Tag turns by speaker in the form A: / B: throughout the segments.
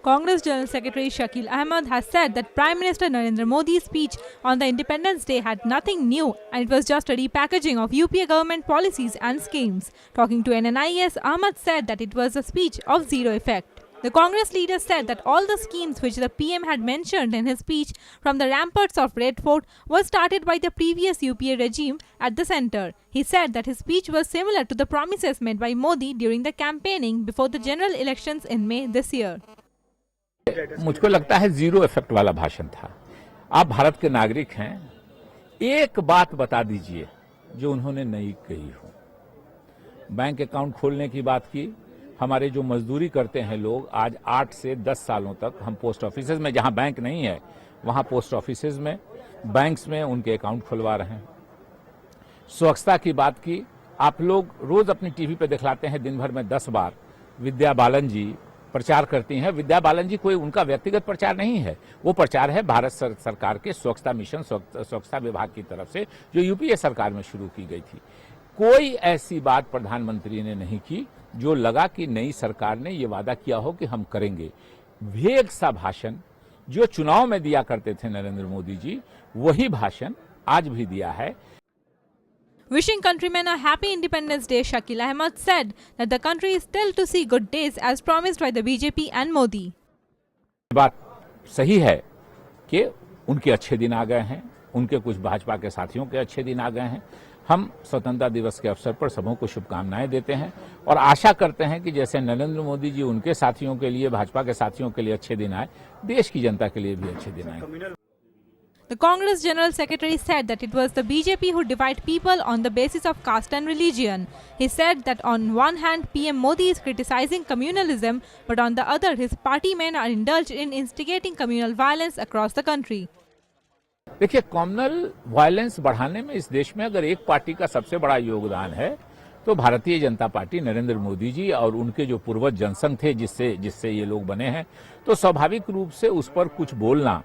A: Congress General Secretary Shakil Ahmed has said that Prime Minister Narendra Modi's speech on the Independence Day had nothing new and it was just a repackaging of UPA government policies and schemes. Talking to NNIS, Ahmed said that it was a speech of zero effect. The Congress leader said that all the schemes which the PM had mentioned in his speech from the ramparts of Red Fort were started by the previous UPA regime at the centre. He said that his speech was similar to the promises made by Modi during the campaigning before the general elections in May this year.
B: मुझको लगता है zero effect वाला भाषण था। आप भारत के नागरिक हैं, एक बात बता दीजिए जो उन्होंने नहीं कही हो। बैंक अकाउंट खोलने की बात की। हमारे जो मजदूरी करते हैं लोग, आज 8 से 10 सालों तक हम पोस्ट ऑफिसेज में, जहां बैंक नहीं है वहां पोस्ट ऑफिसेज में, बैंक्स में उनके अकाउंट खुलवा रहे हैं। स्वच्छता की बात की। आप लोग रोज अपनी टीवी पे दिखलाते हैं दिन भर में 10 बार विद्या बालन जी प्रचार करती हैं। विद्या बालन जी कोई उनका व्यक्तिगत प्रचार नहीं है, वो प्रचार है भारत सरकार के स्वच्छता मिशन, स्वच्छता विभाग की तरफ से जो यूपीए सरकार में शुरू की गई थी। कोई ऐसी बात प्रधानमंत्री ने नहीं की जो लगा कि नई सरकार ने ये वादा किया हो कि हम करेंगे। वेग सा भाषण जो चुनाव में दिया करते थे नरेंद्र मोदी जी, वही भाषण आज भी दिया है।
A: Wishing countrymen a happy Independence Day, Shakil Ahmed said that the country is still to see good days as promised by the BJP and Modi.
B: बात सही है कि उनके अच्छे दिन आ गए हैं, उनके कुछ भाजपा के साथियों के अच्छे दिन आ गए हैं। हम स्वतंत्रता दिवस के अवसर पर सबों को शुभकामनाएं देते हैं और आशा करते हैं कि जैसे नरेंद्र मोदी जी उनके साथियों के लिए, भाजपा के साथियों के लिए अच्छे दिन आए, देश की जनता के लिए भी अच्छे दिन आए।
A: The Congress General Secretary said that it was the BJP who divide people on the basis of caste and religion. He said that on one hand PM Modi is criticizing communalism, but on the other his party men are indulged in instigating communal violence across the country.
B: देखिए, communal violence बढ़ाने में इस देश में अगर एक party का सबसे बड़ा योगदान है तो भारतीय जनता पार्टी, नरेंद्र मोदी जी और उनके जो पूर्वज जनसंघ थे जिससे ये लोग बने हैं, तो स्वाभाविक रूप से उस पर कुछ बोलना,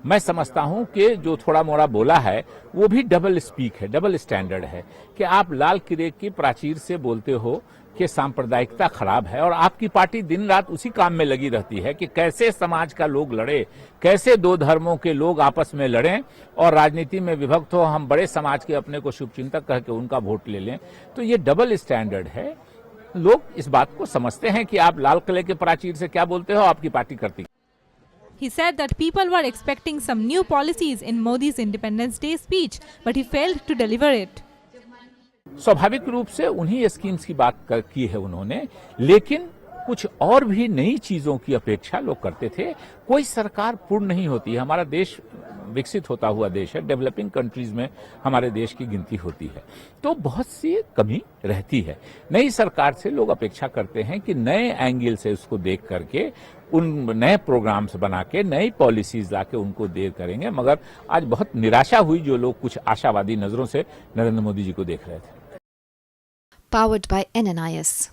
B: मैं समझता हूं कि जो थोड़ा मोड़ा बोला है वो भी डबल स्पीक है, डबल स्टैंडर्ड है कि आप लाल किले की प्राचीर से बोलते हो कि सांप्रदायिकता खराब है और आपकी पार्टी दिन रात उसी काम में लगी रहती है कि कैसे समाज का लोग लड़े, कैसे दो धर्मों के लोग आपस में लड़ें और राजनीति में विभक्त हो, हम बड़े समाज के अपने को शुभचिंतक कह के उनका वोट ले लें। तो ये डबल स्टैंडर्ड है। लोग इस बात को समझते हैं कि आप लाल किले के प्राचीर से क्या बोलते हो, आपकी पार्टी करती।
A: He said that people were expecting some new policies in Modi's Independence Day speech, but he failed to deliver it.
B: स्वाभाविक रूप से उन्हीं स्कीम्स की बात की है उन्होंने, लेकिन कुछ और भी नई चीजों की अपेक्षा लोग करते थे। कोई सरकार पूर्ण नहीं होती है। हमारा देश विकसित होता हुआ देश है, डेवलपिंग कंट्रीज में हमारे देश की गिनती होती है, तो बहुत सी कमी रहती है। नई सरकार से लोग अपेक्षा करते हैं कि नए एंगल से उसको देख करके उन नए प्रोग्राम्स बना के नई पॉलिसीज लाके उनको देर करेंगे। मगर आज बहुत निराशा हुई जो लोग कुछ आशावादी नजरों से नरेंद्र मोदी जी को देख रहे थे।
C: Powered by NNIS.